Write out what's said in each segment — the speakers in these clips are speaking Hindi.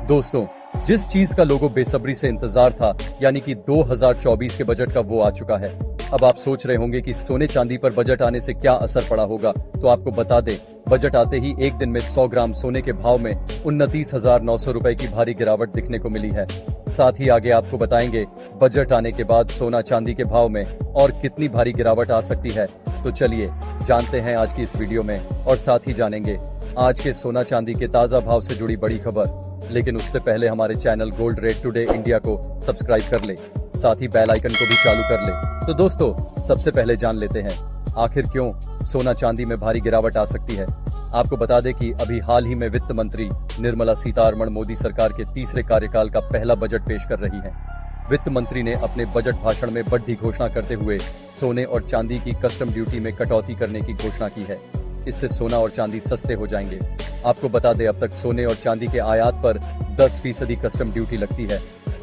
दोस्तों, जिस चीज का लोगों बेसब्री से इंतजार था, यानी कि 2024 के बजट का, वो आ चुका है। अब आप सोच रहे होंगे कि सोने चांदी पर बजट आने से क्या असर पड़ा होगा, तो आपको बता दें, बजट आते ही एक दिन में 100 ग्राम सोने के भाव में 29,900 रुपए की भारी गिरावट दिखने को मिली है। साथ ही आगे आपको बताएंगे बजट आने के बाद सोना चांदी के भाव में और कितनी भारी गिरावट आ सकती है। तो चलिए जानते हैं आज की इस वीडियो में, और साथ ही जानेंगे आज के सोना चांदी के ताजा भाव से जुड़ी बड़ी खबर। लेकिन उससे पहले हमारे channel gold rate today India को सब्सक्राइब कर ले, साथ ही बेल आइकन को भी चालू कर ले। तो दोस्तों, सबसे पहले जान लेते हैं आखिर क्यों सोना चांदी में भारी गिरावट आ सकती है। आपको बता दें कि अभी हाल ही में वित्त मंत्री निर्मला सीतारमण मोदी सरकार के तीसरे कार्यकाल का पहला बजट पेश कर रही हैं। वित्त मंत्री ने अपने बजट भाषण में बड़ी घोषणा करते हुए सोने और चांदी की कस्टम ड्यूटी में कटौती करने की घोषणा की है। इससे सोना और चांदी सस्ते हो जाएंगे। आपको बता दें, अब तक सोने और चांदी के आयात पर 10% कस्टम ड्यूटी लगती है।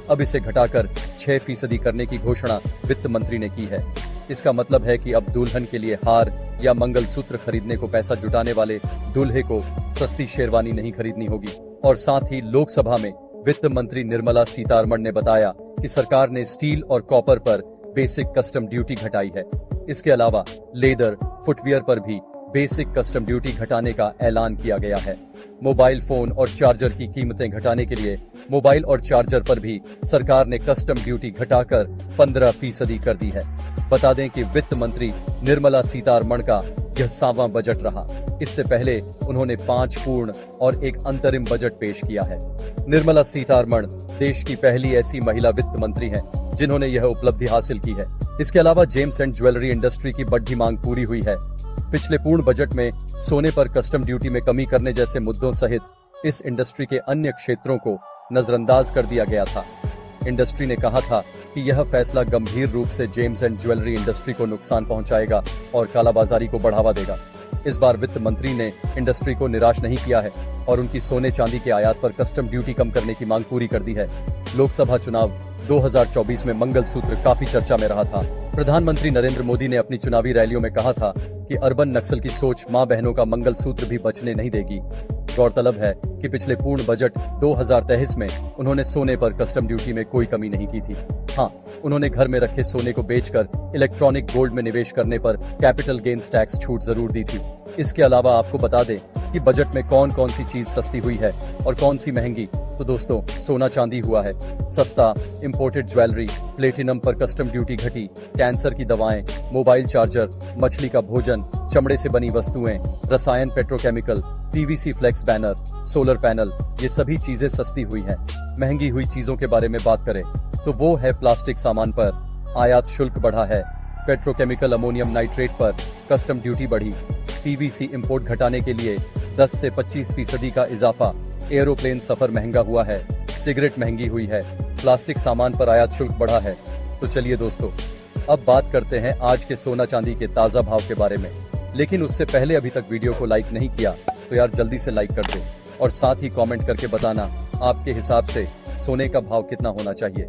अब इसे घटाकर 6% करने की घोषणा वित्त मंत्री ने की है। इसका मतलब है कि अब दुल्हन के लिए हार या मंगलसूत्र खरीदने को पैसा जुटाने वाले दूल्हे को सस्ती शेरवानी नहीं खरीदनी होगी। और साथ ही लोकसभा में वित्त मंत्री निर्मला सीतारमण ने बताया कि सरकार ने स्टील और कॉपर पर बेसिक कस्टम ड्यूटी घटाई है। इसके अलावा लेदर, फुटवियर पर भी बेसिक कस्टम ड्यूटी घटाने का ऐलान किया गया है। मोबाइल फोन और चार्जर की कीमतें घटाने के लिए मोबाइल और चार्जर पर भी सरकार ने कस्टम ड्यूटी घटाकर 15% कर दी है। बता दें कि वित्त मंत्री निर्मला सीतारमण का यह 7वां बजट रहा। इससे पहले उन्होंने 5 पूर्ण और एक अंतरिम बजट पेश किया है। निर्मला सीतारमण देश की पहली ऐसी महिला वित्त मंत्री हैं जिन्होंने यह उपलब्धि हासिल की है। इसके अलावा जेम्स एंड ज्वेलरी इंडस्ट्री की बढ़ती मांग पूरी हुई है। पिछले पूर्ण बजट में सोने पर कस्टम ड्यूटी में कमी करने जैसे मुद्दों सहित इस इंडस्ट्री के अन्य क्षेत्रों को नजरअंदाज कर दिया गया था। इंडस्ट्री ने कहा था कि यह फैसला गंभीर रूप से जेम्स एंड ज्वेलरी इंडस्ट्री को नुकसान पहुंचाएगा और कालाबाजारी को बढ़ावा देगा। इस बार वित्त मंत्री ने इंडस्ट्री को निराश नहीं किया है और उनकी सोने चांदी के आयात पर कस्टम ड्यूटी कम करने की मांग पूरी कर दी है। लोकसभा चुनाव 2024 में मंगलसूत्र काफी चर्चा में रहा था। प्रधानमंत्री नरेंद्र मोदी ने अपनी चुनावी रैलियों में कहा था कि अर्बन नक्सल की सोच मां बहनों का मंगलसूत्र भी बचने नहीं देगी। गौरतलब है कि पिछले पूर्ण बजट 2023 में उन्होंने सोने पर कस्टम ड्यूटी में कोई कमी नहीं की थी। हाँ, उन्होंने घर में रखे सोने को बेचकर इलेक्ट्रॉनिक गोल्ड में निवेश करने पर कैपिटल गेन्स टैक्स छूट जरूर दी थी। इसके अलावा आपको बता दें कि बजट में कौन कौन सी चीज सस्ती हुई है और कौन सी महंगी। तो दोस्तों, सोना चांदी हुआ है सस्ता, इंपोर्टेड ज्वेलरी, प्लेटिनम पर कस्टम ड्यूटी घटी, कैंसर की दवाएं, मोबाइल चार्जर, मछली का भोजन, चमड़े से बनी वस्तुएं, रसायन, petrochemical, PVC flex banner, solar panel, ये सभी चीजें सस्ती हुई हैं। महंगी हुई चीजों के बारे में बात करें तो वो है प्लास्टिक सामान पर आयात शुल्क बढ़ा है, पेट्रोकेमिकल अमोनियम नाइट्रेट पर कस्टम ड्यूटी बढ़ी, पीवीसी इंपोर्ट घटाने के लिए 10 से 25% का इजाफा, एरोप्लेन सफर महंगा हुआ है, सिगरेट महंगी हुई है, प्लास्टिक सामान पर आयात शुल्क बढ़ा है। तो चलिए दोस्तों, अब बात करते हैं आज के सोना चांदी के ताजा भाव के बारे में। लेकिन उससे पहले अभी तक वीडियो को लाइक नहीं किया तो यार जल्दी से लाइक कर दो, और साथ ही कमेंट करके बताना आपके हिसाब से सोने का भाव कितना होना चाहिए।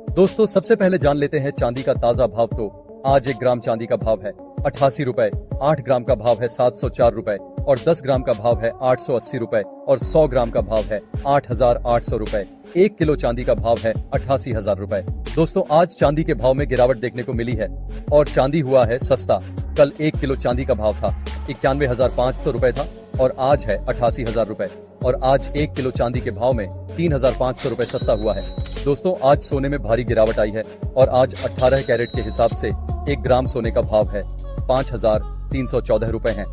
दोस्तों, सबसे पहले जान लेते हैं चांदी का ताजा भाव। तो आज 1 ग्राम चांदी का भाव है 88 रुपए, 8 ग्राम का भाव है 704 रुपए, और 10 ग्राम का भाव है 880 रुपए, और 100 ग्राम का भाव है 8,800 रुपए। 1 किलो चांदी का भाव है 88,000 रुपए। दोस्तों, आज चांदी के भाव में गिरावट देखने को मिली है और चांदी हुआ है सस्ता। कल 1 किलो चांदी का भाव था 91,500 रुपए था और आज है 88,000 रुपए। और आज 1 किलो चांदी के भाव में 3,500 रुपए सस्ता हुआ है। दोस्तों, आज सोने में भारी गिरावट आई है और आज 18 कैरेट के हिसाब से 1 ग्राम सोने का भाव है 5,314 रुपए है।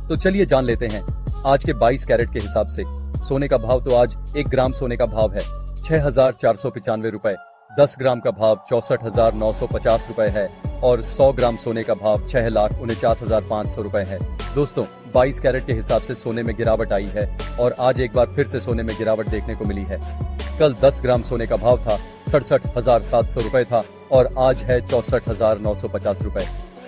तो चलिए जान लेते हैं आज के 22 कैरेट के हिसाब से सोने का भाव। तो आज 1 ग्राम सोने का भाव है 6,495 रुपए, 10 ग्राम का भाव 64,950 रुपए है, और 100 ग्राम सोने का भाव 6,49,500 रुपए है। दोस्तों, 22 कैरेट के हिसाब से सोने में गिरावट आई है और आज एक बार फिर से सोने में गिरावट देखने को मिली है। कल 10 ग्राम सोने का भाव था 67,700 रुपए था और आज है 64,950 रुपए।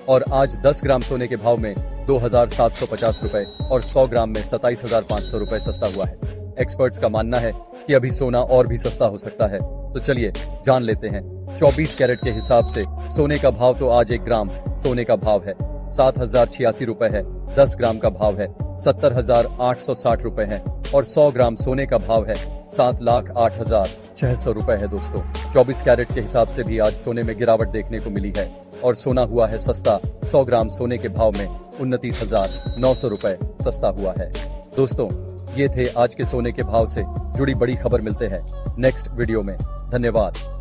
और आज 10 ग्राम सोने के भाव में 2,750 रुपए और 100 ग्राम में 27,500 रुपए सस्ता हुआ है। एक्सपर्ट्स का मानना है कि अभी सोना और भी सस्ता हो सकता है। तो चलिए जान लेते हैं 24 कैरेट के हिसाब से सोने का भाव। तो आज 1 ग्राम सोने का भाव है 7,086 रुपए है, 10 ग्राम का भाव है 70,860 रुपए है, और 100 ग्राम सोने का भाव है 7,08,600 रुपए है दोस्तों। 24 कैरेट के हिसाब से भी आज सोने में गिरावट देखने को मिली है और सोना हुआ है सस्ता। 100 ग्राम सोने के भाव में 29,900 रुपए सस्ता हुआ है। दोस्तों, ये थे आज के सोने के भाव से जुड़ी बड़ी खबर। मिलते हैं नेक्स्ट वीडियो में। धन्यवाद।